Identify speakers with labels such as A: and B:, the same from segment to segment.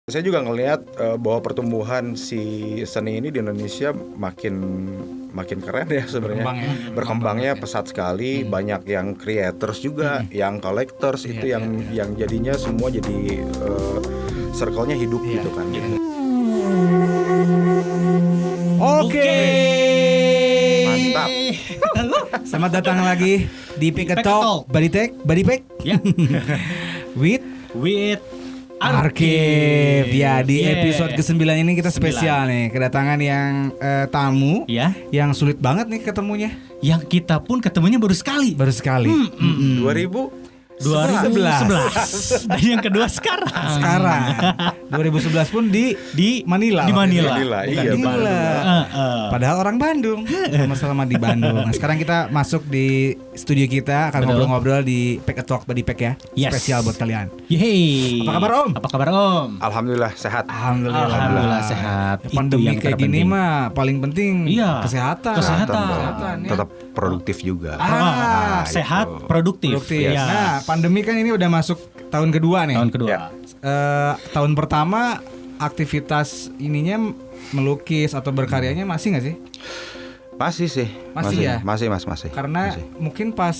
A: Saya juga ngelihat bahwa pertumbuhan si seni ini di Indonesia makin keren ya sebenarnya. Berkembangnya pesat sekali, banyak yang creators juga, yang collectors itu yang jadinya semua jadi circle-nya hidup gitu kan.
B: Oke.
A: Mantap.
B: Selamat datang lagi di Pick Talk Body Pack
C: Ya.
B: with Archive. Ya, di episode ke-9 ini kita spesial nih, kedatangan yang tamu
C: Ya.
B: yang sulit banget nih ketemunya.
C: Yang kita pun ketemunya baru sekali.
A: 2011.
C: Dan yang kedua sekarang.
B: 2011 pun di Manila.
C: Di Manila.
A: Iya,
B: Di Manila.
C: Heeh.
B: Padahal orang Bandung. Sama-sama di Bandung. Nah, sekarang kita masuk di studio kita akan ngobrol-ngobrol di Pick Talk Body Pack ya.
C: Yes.
B: Spesial buat kalian.
C: Yeay.
B: Apa kabar, Om?
C: Apa kabar, Om?
A: Alhamdulillah sehat.
C: Alhamdulillah sehat.
B: Pandemi
C: Itu yang
B: kayak gini
C: terpenting.
B: mah paling penting
C: Iya.
B: kesehatan.
C: Kesehatan.
B: Ya.
A: Tetap produktif juga.
C: Sehat,
A: itu.
C: produktif.
B: Produktif.
C: Ya.
B: Nah, pandemi kan ini udah masuk tahun kedua nih.
C: Tahun kedua.
A: Ya.
B: Tahun pertama aktivitas ininya melukis atau berkaryanya masih nggak sih?
A: Masih sih.
B: Masih ya?
A: Masih.
B: Karena
A: Masih.
B: mungkin pas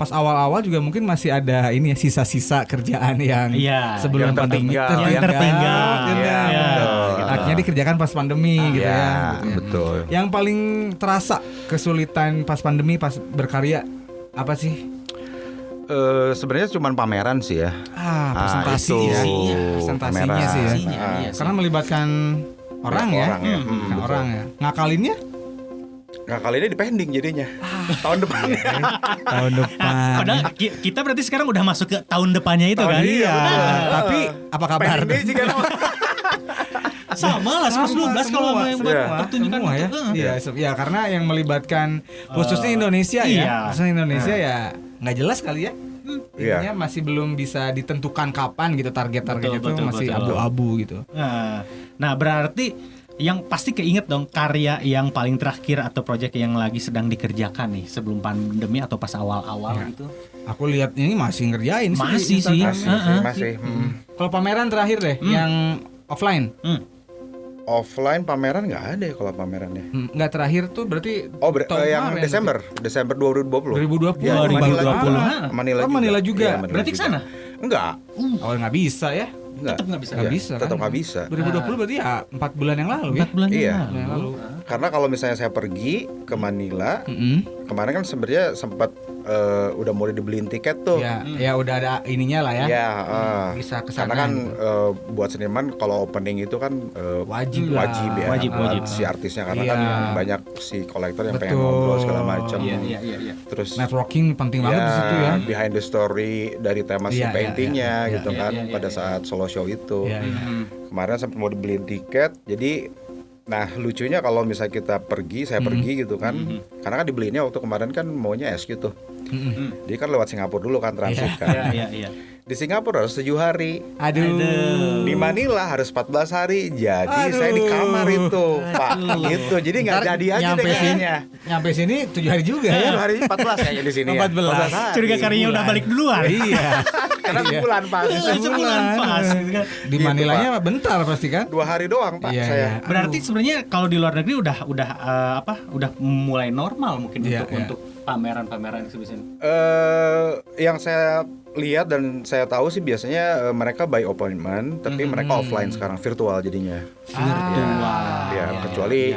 B: awal-awal juga mungkin masih ada ini ya, sisa-sisa kerjaan yang
C: Iya.
B: sebelum
A: Yang
B: pandemi
A: tertinggal.
C: Yang tertinggal.
B: Iya,
C: Iya.
B: betul. Akhirnya dikerjakan pas pandemi gitu
A: Ya,
B: ya. Gitu ya.
A: betul.
B: Yang paling terasa kesulitan pas pandemi pas berkarya apa sih?
A: Sebenarnya cuma pameran sih ya.
B: Presentasi
A: itu.
B: ya.
C: Iya.
B: Presentasinya
A: Pameran.
B: sih ya.
C: Presentasinya, iya sih.
B: Karena melibatkan orang ya.
A: Orang ya.
B: Bukan
A: Betul.
B: orang ya. Ngakalinnya
A: Nah kali ini dipending jadinya. Tahun depan.
B: tahun depan.
C: Padahal kita berarti sekarang udah masuk ke tahun depannya itu kan?
B: Iya. Tapi apa kabar?
A: Pending sih kan.
C: Sama lah 2012 kalau mau yang buat
A: Iya.
C: pertunjukan
B: semua ya.
C: itu.
B: Iya, ya karena yang melibatkan khususnya Indonesia ya.
C: iya.
B: Khususnya Indonesia ya nggak jelas kali ya.
A: Iya.
B: Intinya masih belum bisa ditentukan kapan gitu target-target itu
C: Betul,
B: masih
C: betul.
B: abu-abu gitu.
C: Nah, berarti yang pasti keinget dong karya yang paling terakhir atau proyek yang lagi sedang dikerjakan nih sebelum pandemi atau pas awal-awal gitu.
B: Aku lihat ini masih ngerjain sih.
C: Masih sih.
A: Masih.
B: Kalau pameran terakhir deh yang offline.
A: Offline pameran nggak ada ya kalau pamerannya.
B: Nggak terakhir tuh berarti
A: Yang
B: kemarin.
A: Desember 2020.
B: 2020.
A: Ya,
B: Oh,
A: Manila
B: Manila juga.
A: Iya, Manila
C: Berarti ke
A: juga.
C: sana?
A: Enggak.
B: Oh nggak bisa ya.
C: Tetap nggak bisa.
B: Nggak bisa
A: Tetap
B: kan?
A: nggak bisa.
B: 2020 berarti ya 4 bulan yang lalu
C: 4 bulan
A: Iya.
C: yang
B: Yang lalu.
A: Karena kalau misalnya saya pergi ke Manila, kemarin kan sebenarnya sempat udah mulai dibeliin tiket tuh.
B: Ya, ya udah ada ininya lah ya.
A: Ya,
B: Bisa kesana
A: karena kan
B: gitu.
A: buat seniman kalau opening itu kan
B: Wajib lah.
A: wajib ya.
C: Wajib.
A: Si artisnya karena
B: Iya.
A: kan banyak si kolektor yang pengen
B: Betul.
A: ngobrol segala macam.
C: Iya.
A: Terus
B: Networking penting banget di situ ya.
A: behind the story dari tema si
B: Iya, iya,
A: paintingnya
B: iya,
A: gitu
C: iya,
A: kan
C: iya,
A: pada
C: iya.
A: saat solo show itu.
B: Iya, iya.
A: Kemarin sempat mau dibeliin tiket, jadi nah lucunya kalau misalnya kita pergi, saya pergi gitu kan, karena kan dibeliinnya waktu kemarin kan maunya SQ tuh, jadi kan lewat Singapura dulu kan transit kan,
C: Iya.
A: di Singapura harus 7 hari,
B: Aduh.
A: di Manila harus 14 hari, jadi
B: Aduh.
A: saya di kamar itu, Pak, gitu, jadi nggak
B: Ntar
A: jadi aja
B: nyampe
A: deh
B: sini,
A: kayaknya.
B: nyampe sini 7 hari juga ya.
A: 7 hari 14 kayaknya di sini
B: 14.
A: ya. 14 hari.
C: Curiga karyanya udah balik duluan.
B: Iya.
A: Karena
B: Iya.
A: sebulan Pak.
C: Sebulan pas. Gitu kan.
B: Di Manilanya bentar pasti kan?
A: 2 hari doang Pak
B: Iya,
A: saya.
B: iya.
C: Berarti sebenarnya kalau di luar negeri udah udah mulai normal mungkin
B: Iya,
C: untuk pameran-pameran eksibisi.
A: Yang saya lihat dan saya tahu sih biasanya mereka by appointment, tapi mereka offline sekarang, virtual jadinya. Ya, kecuali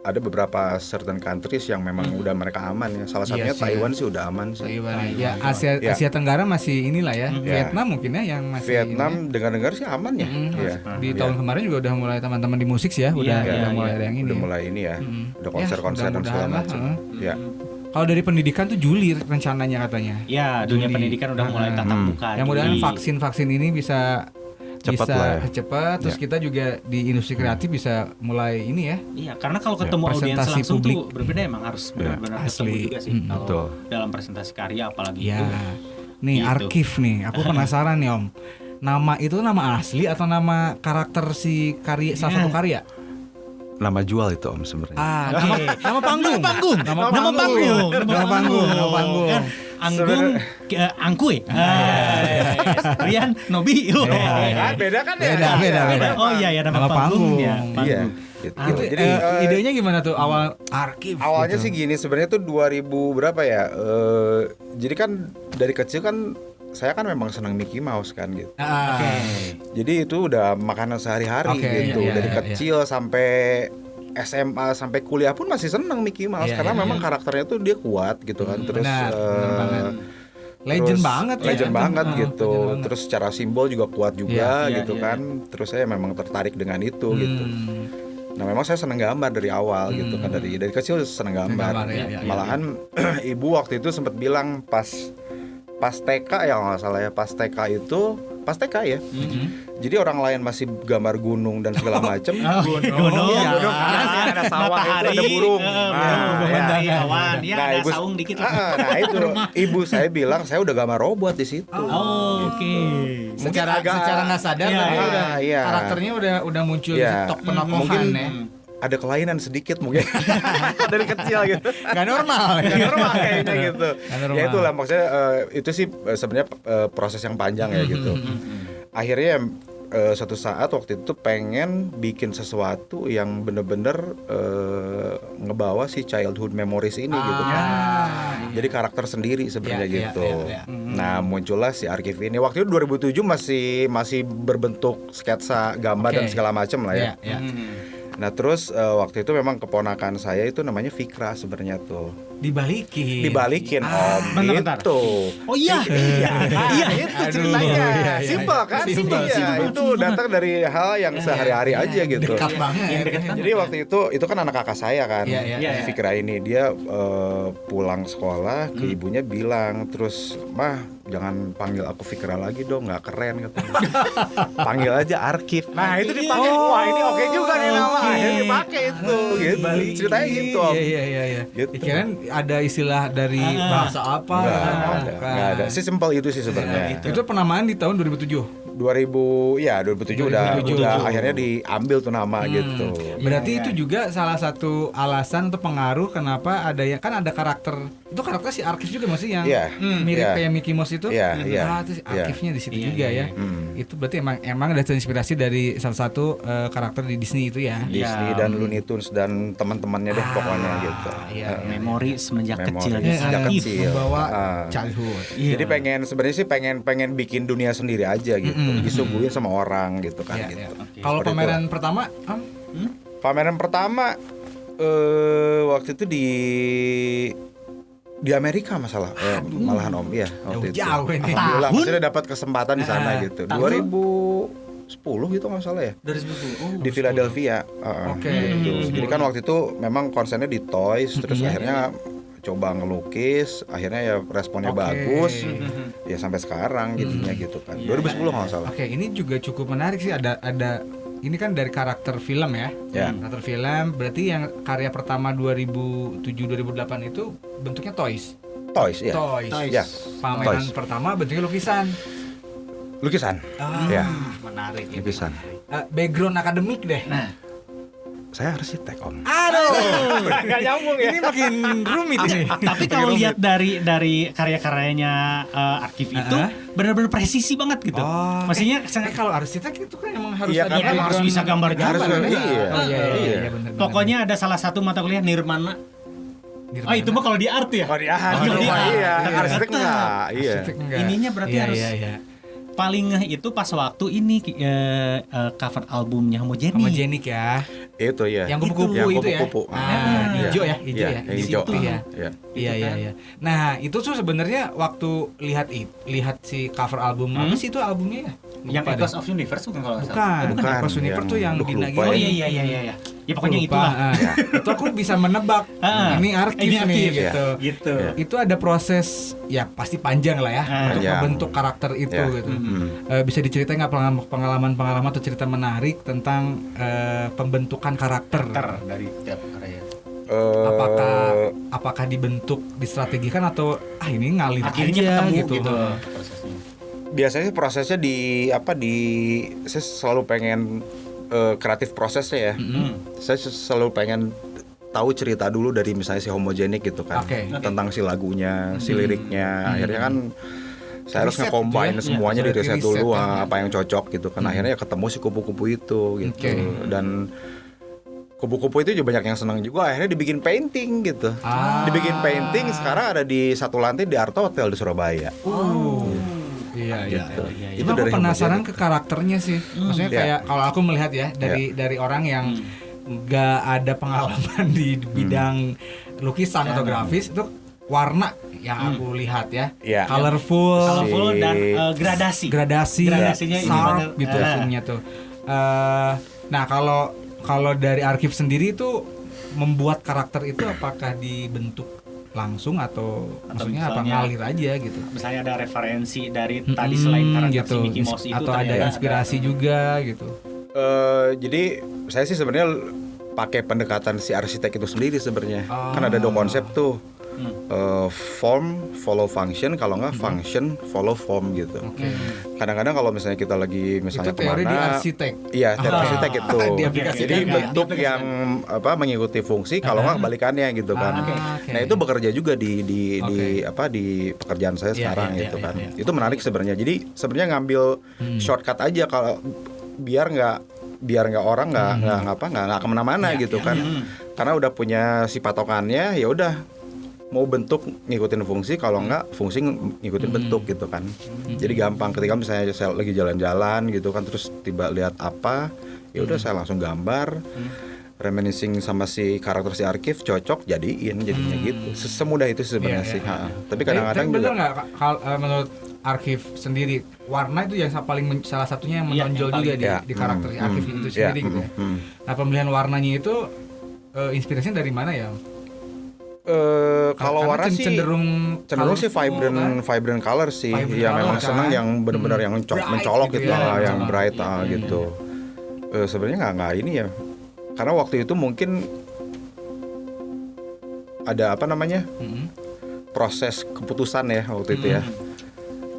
A: ada beberapa certain countries yang memang udah mereka aman ya. Salah satunya
B: sih,
A: Taiwan sih udah aman sih.
B: Ya Asia
A: Ya.
B: Asia Tenggara masih inilah ya. Vietnam mungkin ya yang masih
A: Vietnam dengar-dengar sih aman ya. Iya.
B: di tahun kemarin juga udah mulai teman-teman di musik sih ya, udah
C: Iya,
B: mulai ada yang ini.
A: Udah
B: ya.
A: mulai ini ya. Udah konser-konser dan segala
B: mudah-mudahan lah,
A: macam.
B: heeh.
A: Ya.
B: Kalau dari pendidikan tuh Juli rencananya katanya.
C: Ya, dunia
B: Juli.
C: pendidikan udah mulai tatap muka.
B: Yang mudahan
C: Juli.
B: vaksin ini bisa
A: Cepat lah ya.
B: cepat, terus kita juga di industri kreatif bisa mulai ini ya.
C: Iya, karena kalau ketemu audiens
B: presentasi
C: langsung
B: publik.
C: tuh berbeda emang harus benar-benar ketemu
B: asli.
C: juga sih kalau
A: Betul.
C: dalam presentasi karya apalagi
B: Ya.
C: itu.
B: Nih
C: Gitu.
B: Archive nih, aku penasaran nih Om. Nama itu nama asli atau nama karakter si karya salah satu karya?
A: Nama jual itu Om sebenarnya.
B: Nama panggung. Nama panggung.
C: Nama panggung.
B: Nama panggung.
C: Kan Anggung, Angkue. Rian, Nobi.
A: Beda kan ya?
B: Beda.
C: Oh iya ya, nama panggung. Ya.
A: Iya. Gitu.
B: Itu
A: Jadi
B: idenya gimana tuh awal Arkiv?
A: awalnya
B: gitu.
A: sih gini, sebenarnya tuh 2000 berapa ya? Jadi kan dari kecil kan saya kan memang senang Mickey Mouse kan gitu. Jadi itu udah makanan sehari-hari
B: Oke,
A: gitu.
B: iya,
A: Dari
B: iya,
A: kecil sampai SMA sampai kuliah pun masih senang Mickey Mouse
B: Iya,
A: karena
B: iya,
A: memang karakternya tuh dia kuat gitu kan. Terus
B: benar banget. Legend
A: terus
B: banget ya.
A: legend banget
B: Ah,
A: gitu.
B: legend banget.
A: Terus secara simbol juga kuat juga
C: Iya,
A: gitu
C: iya,
A: kan. Terus saya memang tertarik dengan itu gitu. Nah memang saya seneng gambar dari awal gitu kan, dari kecil seneng gambar.
B: Gambar, ya.
A: Malahan ibu waktu itu sempat bilang pas TK ya nggak salah ya, pas TK ya. Jadi orang lain masih gambar gunung dan segala macem.
C: Gunung,
A: Iya,
C: gunung,
A: ada sawah itu, ada burung.
C: matahari,
A: ya.
C: awan, ya
A: Nah,
C: ada
A: ibu-
C: saung dikit lah.
A: Nah itu ibu saya bilang saya udah gambar robot di situ.
C: Oh, oke.
B: Secara
A: agak-
B: nggak sadar
C: Iya,
B: tapi
A: iya.
B: udah
A: Iya.
B: karakternya udah muncul
A: Iya.
B: di tok penokohan
A: Mungkin
B: ya.
A: ada kelainan sedikit mungkin dari kecil gitu.
B: Nggak normal.
A: Gak normal kayaknya gitu.
B: Nggak normal.
A: Ya itulah maksudnya itu sih sebenarnya proses yang panjang ya gitu. Akhirnya suatu saat waktu itu pengen bikin sesuatu yang bener-bener ngebawa si childhood memories ini gitu kan. Jadi karakter sendiri sebenarnya
B: Iya,
A: gitu.
B: iya.
A: Nah muncullah si Arkiv ini. Waktu itu 2007 masih berbentuk sketsa gambar
B: Oke.
A: dan segala macam lah ya.
B: Iya.
A: Nah terus waktu itu memang keponakan saya itu namanya Fikra sebenarnya tuh. Dibalikin om
C: bentar.
A: itu.
C: Oh iya.
A: Iya itu
B: Aduh,
A: ceritanya.
B: iya.
A: Simpel kan?
B: Simpel.
A: Itu datang dari hal yang sehari-hari aja gitu.
B: Dekat banget.
A: Jadi waktu itu kan anak kakak saya kan,
B: Iya.
A: Fikra ini dia pulang sekolah ke ibunya bilang terus, mah jangan panggil aku Fikra lagi dong, nggak keren katanya. Panggil aja Arkiv. Nah itu dipakai, wah ini oke juga nih nama. Akhirnya dipakai itu, gitu. Ceritanya gitu. Om.
B: Iya.
A: Gitu.
B: Kirain ada istilah dari bahasa apa?
A: Nggak ada. Sesimpel itu sih sebenarnya.
B: Itu penamaan di tahun 2007.
A: 2007 udah akhirnya diambil tuh nama gitu.
B: Berarti itu juga salah satu alasan atau pengaruh kenapa ada ya kan ada karakter si Arkiv juga masih yang
A: Iya.
B: mirip
A: Iya.
B: kayak Mickey Mouse itu.
A: Iya.
B: Itu si
A: Iya.
B: Arkivnya di situ juga ya. Itu berarti emang ada terinspirasi dari salah satu karakter di Disney itu ya.
A: Disney dan Looney Tunes dan teman-temannya deh pokoknya gitu.
B: Iya.
C: Memori semenjak
A: Memori
C: kecil.
A: sejak
C: Arkiv.
A: kecil.
B: Membawa
A: Ah.
B: childhood.
A: Jadi sebenarnya sih pengen bikin dunia sendiri aja gitu, disuguhin sama orang gitu kan.
B: Iya,
A: Gitu.
B: iya. Kalau
A: Seperti
B: pameran pertama,
A: Pameran pertama waktu itu di Amerika malahan om ya waktu itu.
B: Jauh ini.
A: Alhamdulillah maksudnya dapat kesempatan di sana gitu.
C: tahun?
A: 2010 gitu nggak salah ya. Di Philadelphia.
B: Oke.
A: Gitu. Jadi kan waktu itu memang konsennya di toys, terus akhirnya coba ngelukis, akhirnya ya responnya
B: Oke.
A: bagus, ya sampai sekarang jadinya gitu kan. 2010 nggak salah.
B: Oke, ini juga cukup menarik sih ada ini kan dari karakter film ya.
A: Ya.
B: Karakter film berarti yang karya pertama 2007-2008 itu bentuknya toys.
A: Toys ya.
B: Toys.
A: Ya.
B: Pameran
A: Toys.
B: pertama bentuknya lukisan.
A: Lukisan. Ya,
C: Menarik ya.
A: lukisan.
B: Background akademik deh.
A: Saya arsitek om.
B: Aduh.
A: Nggak nyambung ya.
B: Ini makin rumit ini.
C: Tapi kalau lihat dari karya-karyanya Arkiv itu benar-benar presisi banget gitu.
B: Oh.
C: Maksudnya
B: Kalau arsitek itu kan emang harus
A: Iya,
B: ada
A: kan
C: emang harus
B: background
C: bisa gambar
B: gambar,
C: juga.
B: kan?
A: Iya.
B: Oh, iya,
A: Iya.
B: benar.
C: pokoknya ada salah satu mata kuliah Nirmana. Oh itu mah kalau di art ya.
A: Oh di art.
C: Oh, di art.
A: Iya.
C: Tetap
A: Arsitek enggak. Iya.
B: Arsitek enggak.
C: Ininya berarti
B: Iya,
C: harus
B: iya.
C: paling ngeh itu pas waktu ini cover albumnya
B: Homogenik ya.
A: Itu ya.
B: Yang kupu-kupu
A: Yang
B: itu ya.
A: kupu-kupu.
B: Hijau ya, hijau
A: Iya,
B: ya. Di
A: hijau.
B: situ ya.
A: Iya.
B: Iya. Nah, itu tuh sebenarnya waktu lihat si cover album apa sih itu albumnya ya?
C: yang
B: Lupa
C: Echoes
B: dah.
C: of Universe bukan kalau nggak salah.
B: Bukan,
A: Bukan,
B: Echoes Universe tuh yang
A: yang
B: Dina
A: lupa
C: Oh
A: ya.
C: iya. Ya pokoknya
B: Lupa,
C: itulah.
B: Itu aku bisa menebak. Ini Arkiv
C: Ini
B: nih
C: Arkiv,
B: gitu.
C: Gitu.
A: Iya.
B: Itu ada proses ya pasti panjang lah ya untuk
A: Panjang.
B: membentuk karakter itu
A: Ya.
B: gitu. Bisa diceritain nggak pengalaman atau cerita menarik tentang pembentukan karakter?
C: Dari tiap karya.
B: Apakah dibentuk distrategikan atau ini ngalir
C: Akhirnya
B: aja
C: ketemu
B: gitu.
C: gitu prosesnya.
A: Biasanya sih prosesnya saya selalu pengen kreatif prosesnya ya. Saya selalu pengen tahu cerita dulu dari misalnya si Homogenic gitu kan, tentang si lagunya, si liriknya. Akhirnya kan saya harus nge-combine semuanya, di riset dulu apa yang cocok gitu kan. Akhirnya ya ketemu si kupu-kupu itu gitu. Dan kupu-kupu itu juga banyak yang senang juga. Akhirnya dibikin painting gitu. Dibikin painting, sekarang ada di satu lantai di Art Hotel di Surabaya.
B: Iya.
A: Itu
B: Aku
A: dari
B: penasaran ke karakternya sih. Maksudnya kayak kalau aku melihat ya dari orang yang nggak ada pengalaman di bidang lukisan atau grafis, itu warna yang aku lihat ya, colorful
C: dan gradasinya
B: sharp gitu filmnya tuh. Nah kalau dari Archive sendiri itu membuat karakter itu apakah dibentuk langsung atau maksudnya apa ngalir aja gitu?
C: Misalnya ada referensi dari tadi selain karakter
B: gitu,
C: si Mickey Mouse itu
B: atau ada inspirasi juga gitu.
A: Jadi saya sih sebenarnya pakai pendekatan si arsitek itu sendiri sebenarnya. Kan ada 2 konsep tuh. Form follow function, kalau nggak function follow form gitu. Kadang-kadang kalau misalnya kita lagi misalnya
B: itu teori
A: kemana,
B: di arsitek.
A: Iya, teori arsitek itu. Jadi bentuk
C: diaplikasikan.
A: yang mengikuti fungsi, kalau nggak kebalikannya gitu kan. Nah itu bekerja juga di pekerjaan saya sekarang gitu kan. Itu menarik sebenarnya. Jadi sebenarnya ngambil shortcut aja kalau biar nggak orang nggak kemana-mana gitu kan. Karena udah punya si patokannya, ya udah. Mau bentuk ngikutin fungsi, kalau enggak fungsi ngikutin bentuk gitu kan. Jadi gampang ketika misalnya saya lagi jalan-jalan gitu kan, terus tiba lihat apa, ya udah saya langsung gambar, reminiscing sama si karakter si Archive, cocok jadinya gitu. Semudah itu sebenarnya sih. Tapi kadang-kadang
B: bener
A: juga
B: nggak menurut Archive sendiri warna itu yang salah satunya yang menonjol juga di karakter Archive itu sendiri gitu. Nah pemilihan warnanya itu inspirasinya dari mana ya?
A: Kalau warna sih cenderung sih vibrant color sih. Ya memang senang yang benar-benar yang mencolok gitu, yang bright gitu. Sebenarnya nggak ini ya. Karena waktu itu mungkin ada proses keputusan ya waktu itu ya.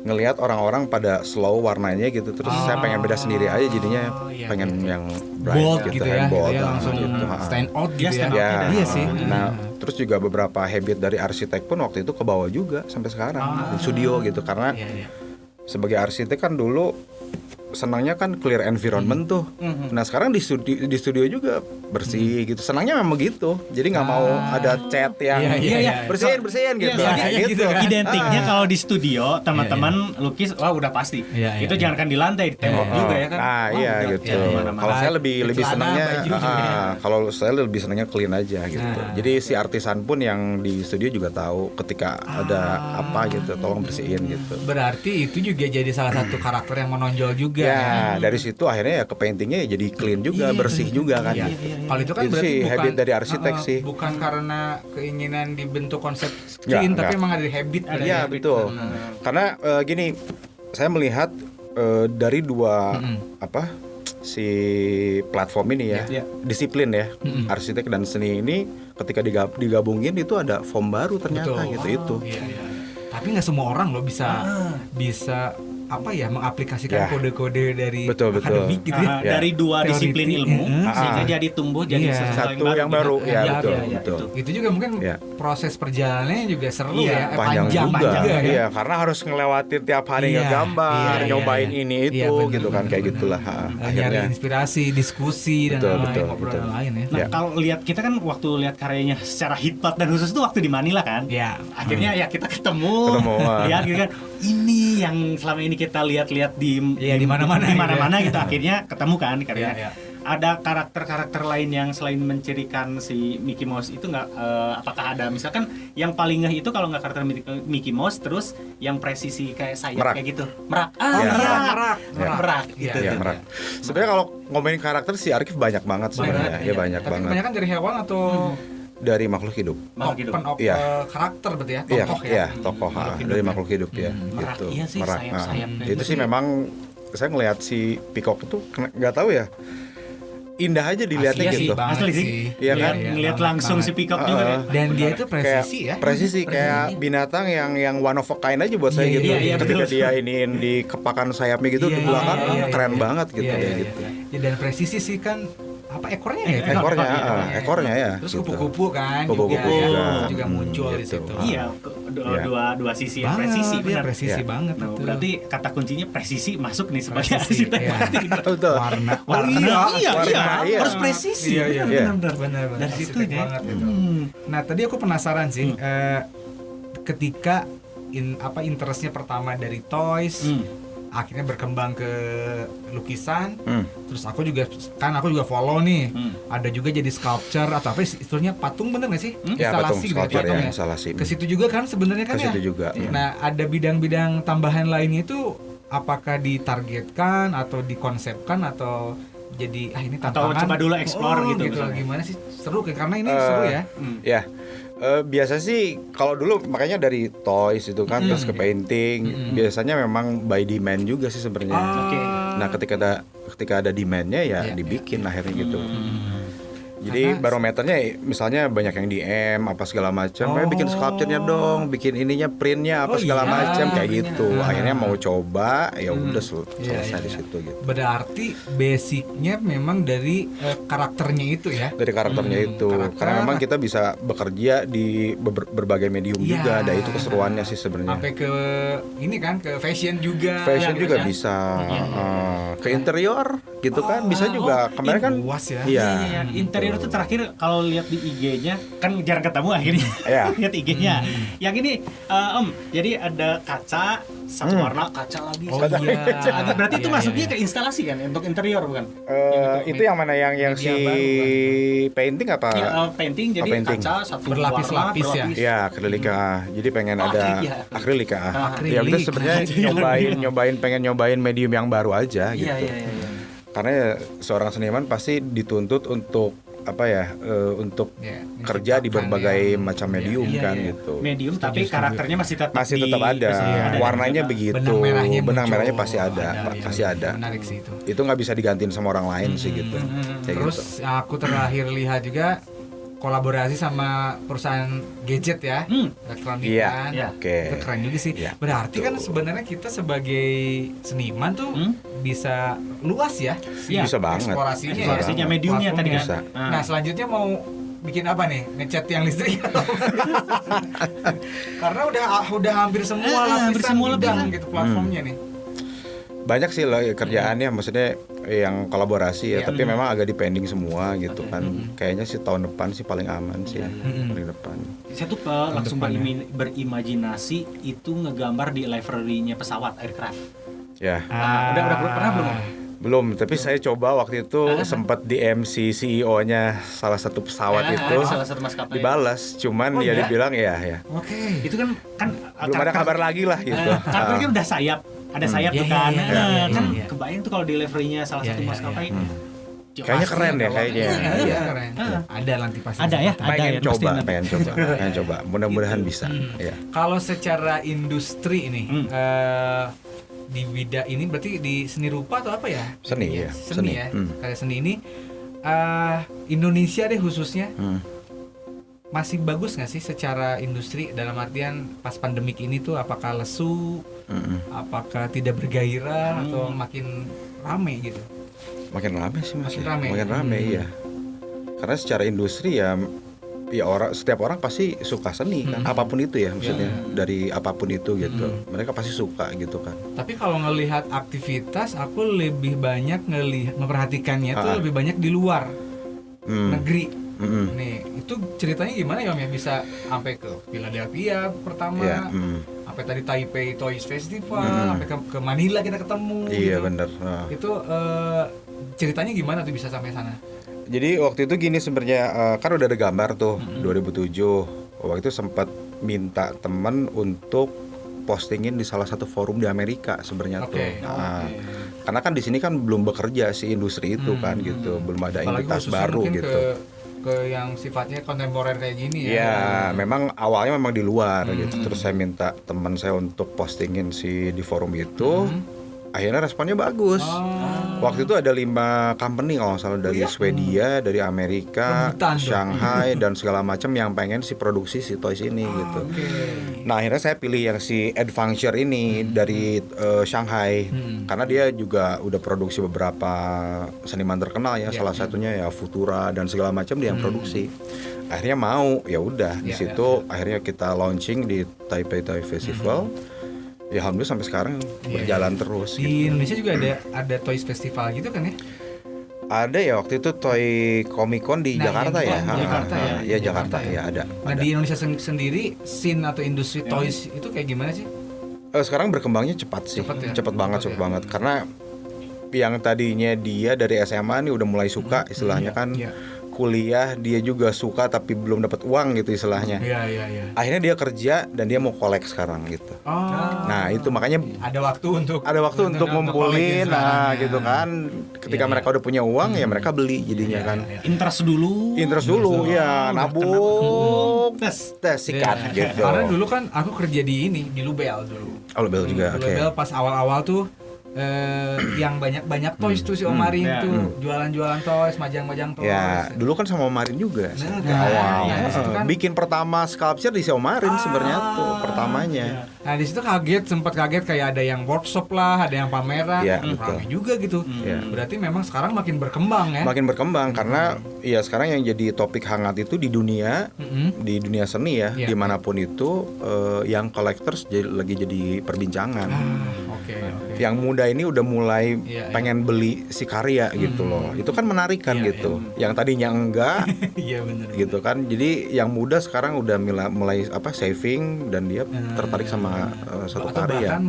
A: Ngelihat orang-orang pada slow warnanya gitu, terus saya pengen beda sendiri aja jadinya, pengen yang bright
B: bold
A: gitu,
B: bold
A: langsung gitu.
B: Stand out gitu
A: ya.
B: Iya sih.
A: Nah, terus juga beberapa habit dari arsitek pun waktu itu ke bawah juga sampai sekarang di studio gitu, karena sebagai arsitek kan dulu senangnya kan clear environment tuh. Nah sekarang di studio juga bersih gitu. Senangnya memang gitu. Jadi nggak mau ada cat yang bersihin gitu.
C: Gitu. Identiknya kalau di studio teman-teman lukis, wah udah pasti. Itu jangan kan di lantai, di tembok juga ya kan.
A: Gitu. Kalau saya lebih senangnya, kalau saya lebih senangnya clean aja gitu. Jadi si artisan pun yang di studio juga tahu ketika ada apa gitu, tolong bersihin gitu.
B: Berarti itu juga jadi salah satu karakter yang menonjol juga.
A: Ya, dari situ akhirnya ya ke paintingnya ya jadi clean juga, bersih juga kan.
B: Kalau itu kan
A: itu
B: berarti
A: sih
B: bukan
A: habit dari arsitek sih.
B: Bukan karena keinginan dibentuk konsep clean, tapi emang ada habit.
A: Iya betul. Karena gini, saya melihat dari dua si platform ini ya, disiplin ya, arsitek dan seni ini ketika digabungin itu ada form baru ternyata gitu.
B: Tapi nggak semua orang loh bisa mengaplikasikan kode-kode dari akademik gitu ya.
C: Dari dua disiplin ilmu sehingga jadi tumbuh jadi
A: satu yang baru betul.
B: Itu juga mungkin proses perjalanannya juga seru
A: panjang juga
B: ya.
A: Karena harus ngelewatin tiap hari ngegambar, nyobain ini itu gitu kan, kayak gitulah.
B: Nyari inspirasi, diskusi dan obrolan lain ya.
C: Nah, kalau lihat kita kan waktu lihat karyanya secara hikmat dan khusus itu waktu di Manila kan. Akhirnya ya kita ketemu ya gitu kan. Ini yang selama ini kita lihat-lihat di mana-mana gitu. Akhirnya ketemu kan karyanya. Ada karakter-karakter lain yang selain mencirikan si Mickey Mouse itu nggak? Apakah ada misalkan yang paling ngeh itu kalau nggak karakter Mickey Mouse, terus yang presisi kayak sayap kayak gitu, merak gitu.
A: Merak. Sebenarnya kalau ngomongin karakter si Archive banyak banget sebenarnya. Banyak banget.
B: Kebanyakan dari hewan atau
A: dari makhluk hidup.
B: Karakter berarti ya, tokoh
A: tokoh dari makhluk hidup ya. Gitu.
C: Iya sih,
A: Merak.
C: sayap-sayap.
A: Itu sih memang saya ngelihat si peacock itu nggak tahu ya. Indah aja dilihatnya gitu.
C: Asli sih.
A: Iya kan?
C: Ngelihat langsung si peacock juga.
B: Dan dia itu presisi
A: presisi kayak binatang yang one of a kind aja buat saya gitu. Ketika dia iniin di kepakan sayapnya gitu di belakang keren banget gitu.
B: Dan presisi sih kan apa ekornya ya?
A: Ekornya ya.
B: Terus
A: gitu.
B: kupu-kupu kan
A: Kupu-kupu
B: juga muncul di situ.
C: Iya, dua sisi yang presisi, benar.
B: Presisi banget
C: Nah,
B: itu.
C: berarti kata kuncinya presisi masuk nih sebagai asisten marketing.
A: Betul.
B: Warna.
C: Iya, harus presisi.
B: Iya. Benar. Dari situ banget itu. Nah, tadi aku penasaran sih ketika interestnya pertama dari toys, akhirnya berkembang ke lukisan. Terus aku juga follow nih. Ada juga jadi sculpture atau apa istilahnya patung, bener nggak sih?
A: Ya, patung
B: Instalasi
A: sculpture
B: gitu,
A: ya, instalasi.
B: Ke situ juga kan sebenarnya kan ya.
A: Ke situ juga.
B: Nah, ada bidang-bidang tambahan lainnya itu apakah ditargetkan atau dikonsepkan atau jadi ini tantangan
C: atau coba dulu explore gitu
B: gimana sih? Seru kan karena ini seru ya.
A: Ya. Biasa sih kalau dulu makanya dari toys itu kan terus ke painting, biasanya memang by demand juga sih sebenarnya. Nah, ketika ada demand-nya ya dibikin akhirnya gitu. Jadi barometernya misalnya banyak yang DM apa segala macam, bikin sculpture-nya dong, bikin ininya print-nya apa segala macam kayak gitu. Akhirnya mau coba ya udah selesai di situ gitu.
B: Berarti basicnya memang dari karakternya itu ya.
A: Dari karakternya itu. Karena memang kita bisa bekerja di berbagai medium juga, ada itu keseruannya sih sebenarnya.
B: Sampai ke ini kan ke fashion juga.
A: Fashion juga bisa. Ke interior gitu kan bisa juga. Kemarin kan
B: luas ya.
C: Iya, interior itu terakhir kalau lihat di IG-nya kan jarang ketemu akhirnya. Lihat IG-nya. Yang ini jadi ada kaca satu warna, kaca lagi. Berarti itu masuknya ke instalasi kan untuk interior bukan?
A: Itu yang mana yang si painting apa?
C: Painting jadi kaca satu
B: berlapis-lapis ya.
A: Iya, akrilik. Jadi pengen ada akrilik. Ya udah sebenarnya pengen nyobain medium yang baru aja gitu.
C: Iya.
A: Karena ya, seorang seniman pasti dituntut untuk untuk kerja di berbagai macam medium kan gitu.
C: Medium tapi karakternya masih tetap
A: ada. Warnanya begitu. Benang merahnya pasti ada.
B: Menarik sih itu.
A: Itu nggak bisa digantiin sama orang lain sih gitu.
B: Terus aku terakhir lihat juga kolaborasi sama perusahaan gadget ya, elektronik kan. Itu keren juga sih. Berarti kan sebenarnya kita sebagai seniman tuh bisa luas ya.
A: Bisa banget.
C: Eksplorasinya mediumnya tadi kan.
B: Nah, selanjutnya mau bikin apa nih? Ngecat yang listrik. Karena udah hampir semua lapisan gitu platformnya nih.
A: Banyak sih kerjaannya, maksudnya yang kolaborasi ya, tapi memang agak dipending semua gitu kan. Kayaknya sih tahun depan sih paling aman sih, paling depan.
C: Saya tuh langsung berimajinasi itu ngegambar di livery-nya pesawat aircraft.
A: Ya.
C: Udah pernah belum?
A: Belum, tapi saya coba waktu itu sempat di MC CEO-nya salah satu pesawat itu,
C: salah satu maskapai.
A: Dibalas, cuman dia dibilang ya.
C: Oke. Itu kan
A: belum ada kabar lagi lah gitu.
C: Kabarnya udah ada sayap tuh kan. Kan kebayang tuh kalau delivery-nya salah satu maskapai.
A: Kayaknya keren ya kayaknya.
B: Iya, keren. Ada nanti pasti.
C: Ada ya,
A: pengen coba. Mudah-mudahan bisa. Ya.
B: Kalau secara industri ini di bidang ini berarti di seni rupa atau apa ya?
A: Seni ya.
B: Kayak seni ini Indonesia deh khususnya. Masih bagus nggak sih secara industri, dalam artian pas pandemik ini tuh apakah lesu, apakah tidak bergairah atau makin rame gitu?
A: Makin rame sih Mas.
B: Makin
A: rame iya. Karena secara industri ya setiap orang pasti suka seni kan, apapun itu ya maksudnya dari apapun itu gitu. Mereka pasti suka gitu kan.
B: Tapi kalau ngelihat aktivitas, aku lebih banyak memperhatikannya tuh lebih banyak di luar negeri. Nih, itu ceritanya gimana ya Om ya, bisa sampai ke Philadelphia pertama, sampai tadi Taipei Toys Festival, sampai ke Manila kita ketemu.
A: Iya
B: gitu.
A: bener.
B: Itu ceritanya gimana tuh bisa sampai sana?
A: Jadi waktu itu gini sebenarnya, kan udah ada gambar tuh 2007. Waktu itu sempat minta temen untuk postingin di salah satu forum di Amerika sebenarnya tuh. Karena kan di sini kan belum bekerja si industri itu kan gitu, belum ada identitas baru gitu.
B: Ke yang sifatnya kontemporer kayak gini ya.
A: Ya, memang awalnya memang di luar gitu. Terus saya minta teman saya untuk postingin di forum itu. Akhirnya responnya bagus. Waktu itu ada 5 company kalau nggak salah dari Swedia, dari Amerika, Shanghai dan segala macam yang pengen si produksi si toys ini gitu. Nah akhirnya saya pilih yang si Adventure ini dari Shanghai karena dia juga udah produksi beberapa seniman terkenal ya, salah satunya ya Futura dan segala macam dia yang produksi. Akhirnya mau, ya udah di situ akhirnya kita launching di Taipei Toy Festival. Ya alhamdulillah sampai sekarang berjalan terus.
B: Di Indonesia juga ada Toys Festival gitu kan ya?
A: Ada ya waktu itu Toy Comic Con di Jakarta ya.
B: Jakarta ya.
A: Ya Jakarta ya ada.
B: Nah di Indonesia sendiri scene atau industri toys itu kayak gimana sih?
A: Sekarang berkembangnya cepat sih. Cepat banget. Karena yang tadinya dia dari SMA nih udah mulai suka istilahnya kan. Kuliah dia juga suka tapi belum dapat uang gitu istilahnya.
B: Iya.
A: Akhirnya dia kerja dan dia mau kolek sekarang gitu. Nah itu makanya
B: ada waktu untuk
A: ngumpulin, gitu kan. Ketika mereka udah punya uang ya mereka beli jadinya kan.
C: Interest dulu
A: ya nabung, tes sikat gitu.
B: Karena dulu kan aku kerja di Lubel dulu.
A: Lubel juga.
B: Lubel pas awal-awal tuh yang banyak toys tuh si Omarin tuh jualan toys, majang toys.
A: Ya, dulu kan sama Omarin juga awal. Kan bikin pertama sculpture di si Omarin sebenarnya tuh pertamanya.
B: Nah, di situ sempat kaget kayak ada yang workshop lah, ada yang pameran, ramai juga gitu. Berarti memang sekarang makin berkembang ya.
A: Makin berkembang karena ya sekarang yang jadi topik hangat itu di dunia seni ya, dimanapun itu yang collectors lagi jadi perbincangan. Yang muda ini udah mulai pengen beli si karya gitu loh. Itu kan menarik kan gitu. Yang tadinya enggak, gitu kan. Jadi yang muda sekarang udah mulai saving dan dia tertarik sama satu karya.
B: Bahkan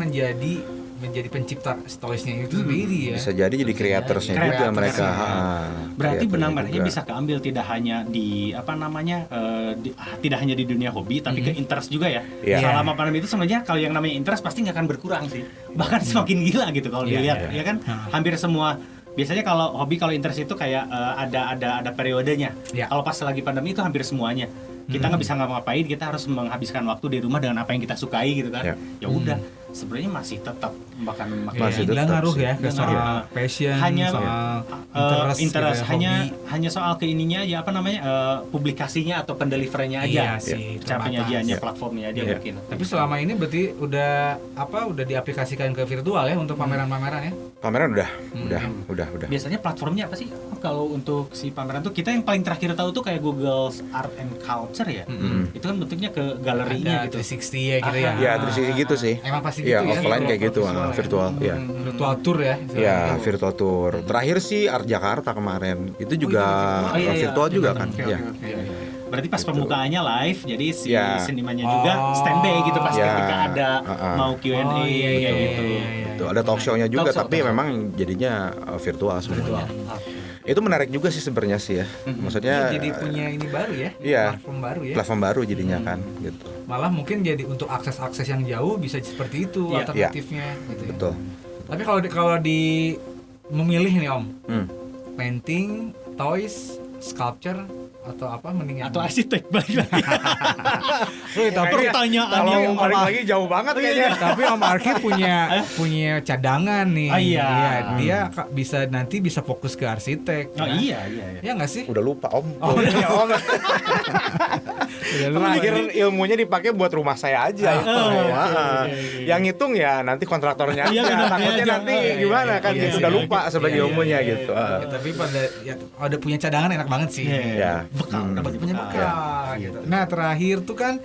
B: menjadi pencipta toysnya itu sendiri ya.
A: Bisa jadi creatorsnya juga mereka.
C: Berarti benang-benangnya bisa keambil tidak hanya di tidak hanya di dunia hobi tapi ke interest juga ya. Selama pandemi itu sebenarnya kalau yang namanya interest pasti nggak akan berkurang sih. Bahkan semakin gila gitu kalau dilihat ya kan. Hampir semua biasanya kalau hobi kalau interest itu kayak ada periodenya. Kalau pas lagi pandemi itu hampir semuanya. Kita nggak bisa ngapa-ngapain, kita harus menghabiskan waktu di rumah dengan apa yang kita sukai gitu kan. Ya udah, sebenarnya masih tetap
B: masih ngaruh ya ke soal passion,
C: hanya
B: soal
C: interest hanya soal keininya aja publikasinya atau pendeliverynya aja. Cara penyajiannya, platformnya aja mungkin.
B: Tapi selama ini berarti udah diaplikasikan ke virtual ya untuk pameran-pameran ya?
A: Pameran udah.
C: Biasanya platformnya apa sih? Kalau untuk si pameran tuh kita yang paling terakhir tahu tuh kayak Google Art and Culture ya. Itu kan bentuknya ke galerinya gitu.
B: 360 ya gitu ya.
A: Ya 360 gitu sih.
B: Emang pasti gitu ya.
A: Offline kayak gitu, virtual ya.
B: Virtual tour ya.
A: Ya, virtual tour. Terakhir sih Art Jakarta kemarin. Itu juga virtual juga kan. Ya.
C: Berarti pas pembukaannya live, jadi si senimannya juga standby gitu pas ketika ada mau Q&A kayak gitu.
A: Itu ada talk show-nya juga tapi memang jadinya virtual sebenarnya. Itu menarik juga sih sebenarnya sih ya. Maksudnya
B: jadi punya ini baru ya. Platform baru ya.
A: Platform baru jadinya kan gitu.
B: Malah mungkin jadi untuk akses yang jauh bisa seperti itu alternatifnya gitu.
A: Betul.
B: Tapi kalau di memilih nih Om. Painting, toys, sculpture atau apa mendingan
C: atau arsitek balik lagi.
A: Pertanyaan kalau balik lagi jauh banget kayaknya.
B: Tapi Om Arki punya cadangan nih. Dia nanti bisa fokus ke arsitek.
C: Iya.
B: Ya nggak sih?
A: Udah lupa Om. Om. Terakhir ilmunya dipakai buat rumah saya aja. Yang ngitung ya nanti kontraktornya. Takutnya nanti gimana kan gitu. Udah lupa sebagai ilmunya gitu.
B: Tapi ada punya cadangan enak banget sih. Bekal, punya bekal gitu. Nah terakhir tuh kan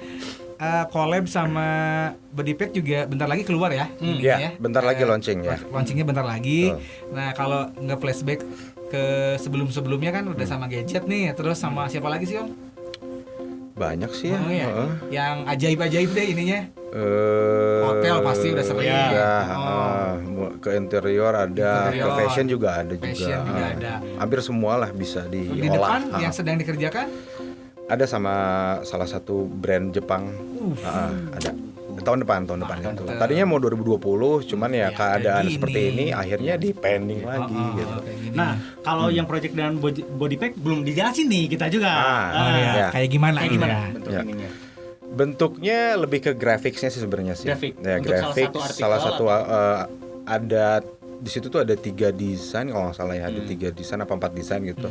B: collab sama Bodypack juga bentar lagi keluar ya.
A: Bentar lagi launching ya.
B: Launchingnya bentar lagi. Nah kalau nggak flashback ke sebelumnya kan udah sama Gadget nih, terus sama siapa lagi sih Om?
A: Banyak sih ya.
B: Yang ajaib-ajaib deh ininya. Hotel pasti udah sering.
A: Ke interior ada, ke fashion juga ada. Hampir semua lah bisa diolah.
B: Di depan yang sedang dikerjakan?
A: Ada sama salah satu brand Jepang. Ada. Tahun depan itu. Tadinya mau 2020, cuman ya keadaan seperti ini akhirnya di pending lagi gitu.
C: Nah, kalau yang project dan Bodypack belum dijelasin nih kita juga.
B: Kayak gimana
C: bentuk ininya?
A: Bentuknya lebih ke grafiksnya sih sebenarnya sih.
C: Grafik.
A: Grafik salah satu ada di situ tuh ada 3 desain kalau nggak salah ya, ada 3 desain apa 4 desain gitu.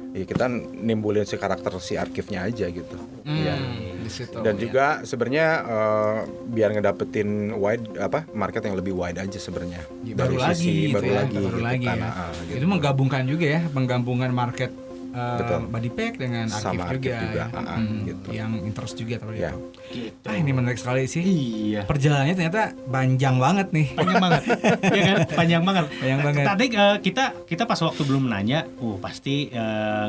A: Ya kita nimbulin si karakter si arkifnya aja gitu. Iya.
B: Di situ,
A: Dan juga sebenarnya biar ngedapetin market yang lebih wide aja sebenarnya.
B: Baru lagi
A: baru lagi
B: ya.
A: Gitu.
B: Itu menggabungkan juga ya, penggabungan market body pack dengan
A: sama
B: arkif juga,
A: gitu.
B: yang interest juga terus
A: Ya.
C: Gitu.
B: Ini menarik sekali sih.
C: Iya.
B: Perjalanannya ternyata panjang banget nih.
C: Panjang banget. Iya kan? Panjang banget.
B: Panjang banget.
C: Tadi kita pas waktu belum nanya, pasti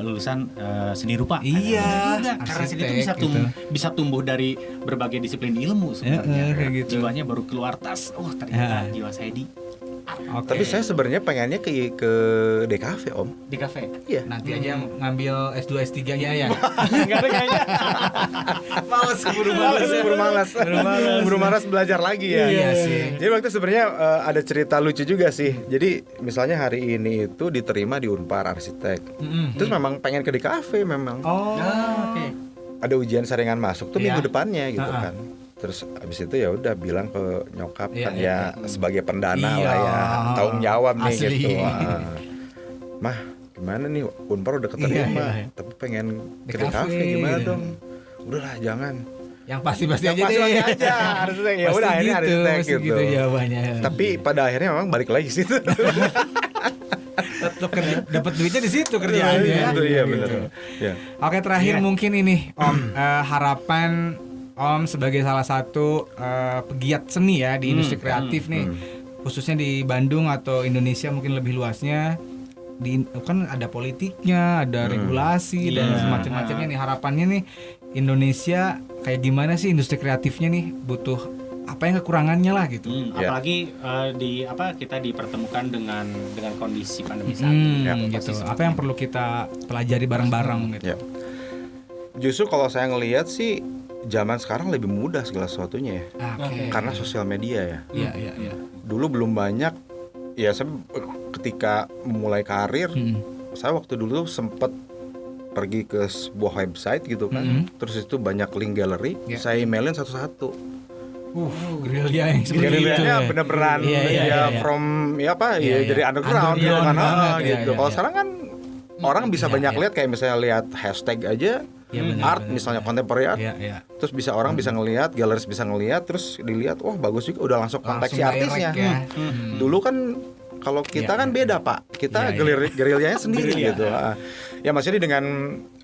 C: lulusan seni rupa.
B: Iya.
C: Juga. Karena seni itu
B: Arsitek
C: bisa tumbuh dari berbagai disiplin ilmu sebenarnya.
B: kayak gitu.
C: Jiwanya baru keluar tas. Ternyata jiwa saya di
A: Tapi saya sebenarnya pengennya ke DKV Om.
C: di kafe.
A: Iya.
B: Nanti aja ngambil S2 S3-nya ya.
C: Enggak ada kayaknya.
B: Males
A: Buru malas belajar lagi ya.
B: Iya sih.
A: Jadi waktu sebenarnya ada cerita lucu juga sih. Jadi misalnya hari ini itu diterima di Unpar Arsitek. Terus memang pengen ke DKV memang.
C: Oke.
A: Ada ujian saringan masuk tuh
B: Iya.
A: minggu depannya gitu kan. Terus abis itu ya udah bilang ke nyokap kan
B: Iya.
A: sebagai pendana
B: Iya.
A: lah ya, tanggung jawab nih
B: Asli.
A: gitu. Mah gimana nih Unpar udah keterima,
B: Iya.
A: tapi pengen ke
B: DKV
A: DKV gimana
B: gitu.
A: dong? Udahlah jangan.
B: Yang pasti-pasti aja
A: Pasti
B: deh.
A: aja harusnya ya
B: Pasti
A: udah akhirnya
B: gitu,
A: Arsitek
B: pasti
A: gitu.
B: gitu jawabannya.
A: Tapi pada akhirnya memang balik lagi situ.
B: Tetap dapat duitnya di situ kerjaannya.
A: Iya benar. Ya.
B: Oke, terakhir mungkin ini Om, harapan Om sebagai salah satu pegiat seni ya di industri kreatif nih, khususnya di Bandung atau Indonesia mungkin lebih luasnya, kan ada politiknya, ada regulasi dan semacam-macamnya nih. Harapannya nih Indonesia kayak gimana sih industri kreatifnya nih, butuh apa yang kekurangannya lah gitu.
C: Apalagi kita dipertemukan dengan kondisi pandemi saat ini.
B: Gitu. Apa yang perlu kita pelajari bareng-bareng gitu.
A: Ya. Justru kalau saya ngelihat sih zaman sekarang lebih mudah segala sesuatunya ya. Karena sosial media ya.
B: Iya.
A: Dulu belum banyak. Ya saya ketika memulai karir, saya waktu dulu sempat pergi ke sebuah website gitu kan. Terus itu banyak link galeri, saya emailin satu-satu.
B: Gerilya yang seperti itu.
A: Gerilyanya bener-beneran from dari underground gitu kan. Gitu. Kalau sekarang kan orang bisa banyak lihat, kayak misalnya lihat hashtag aja. Art misalnya contemporary art, terus orang bisa ngelihat, galeris bisa ngelihat, terus dilihat, wah bagus juga, udah langsung kontak si artisnya. Dulu kan kalau kita kan beda Pak, kita gerilyanya sendiri gitu. Ya maksudnya dengan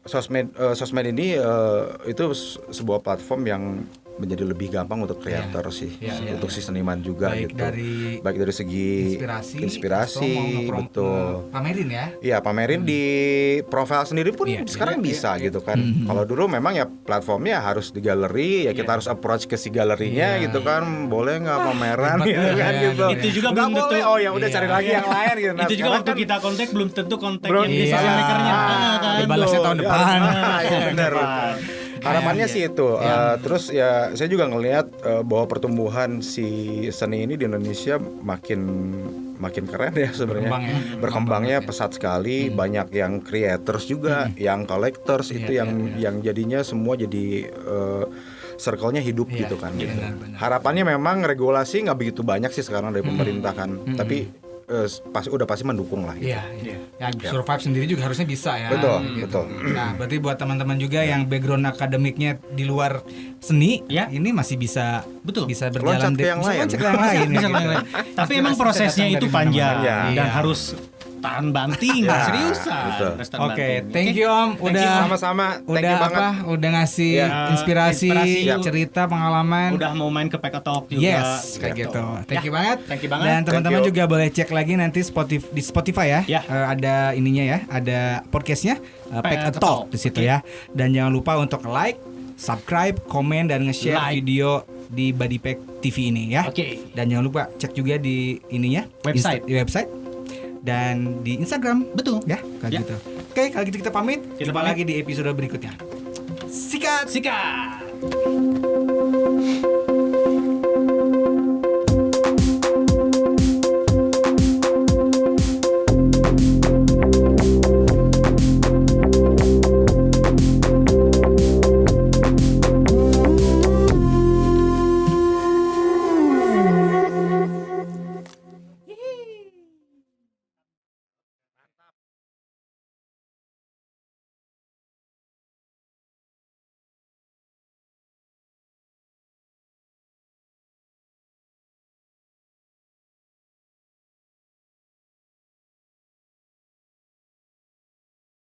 A: sosmed ini itu sebuah platform yang menjadi lebih gampang untuk kreator sih, untuk si seniman juga
B: baik
A: gitu. Baik dari segi inspirasi betul.
B: Pamerin ya?
A: Iya, pamerin di profil sendiri pun sekarang bisa gitu kan. Kalau dulu memang ya platformnya harus di galeri, ya kita harus approach ke si galerinya gitu kan. Boleh nggak pameran gitu kan gitu.
C: Itu juga
A: nggak
C: belum
A: boleh.
C: tentu.
A: Oh ya udah cari lagi yang lain gitu.
C: Itu juga waktu kita kontak belum tentu kontak
A: belum
C: yang bisa makernya.
B: Dibalasnya tahun depan.
A: Benar. Harapannya sih itu. Terus ya saya juga ngelihat bahwa pertumbuhan si seni ini di Indonesia makin keren ya sebenarnya. Berkembangnya pesat sekali. Banyak yang creators juga, yang collectors itu yang jadinya semua jadi circle-nya hidup gitu kan. Gitu. Harapannya memang regulasi nggak begitu banyak sih sekarang dari pemerintah kan. Tapi pasti mendukung lah gitu.
B: Ya survive sendiri juga harusnya bisa ya.
A: Betul.
B: Nah, berarti buat teman-teman juga yang background akademiknya di luar seni, ini masih bisa berjalan
A: loncat ke yang lain.
C: Tapi emang prosesnya itu panjang dan harus tahan banting, seriusan.
B: Oke, thank you Om, udah
A: sama-sama.
B: Udah ngasih inspirasi, cerita, pengalaman.
C: Udah mau main ke PK Talk juga.
B: Yes, kayak gitu. Thank you banget. Dan teman-teman juga boleh cek lagi nanti di Spotify ya. Ada ininya ya, ada podcastnya PK Talk di situ ya. Dan jangan lupa untuk like, subscribe, komen dan nge-share video di Body Pack TV ini ya. Dan jangan lupa cek juga di ininya, website dan di Instagram.
C: Betul.
B: Ya, kayak gitu. Oke, kalau gitu kita pamit. Jumpa lagi di episode berikutnya. Sikat.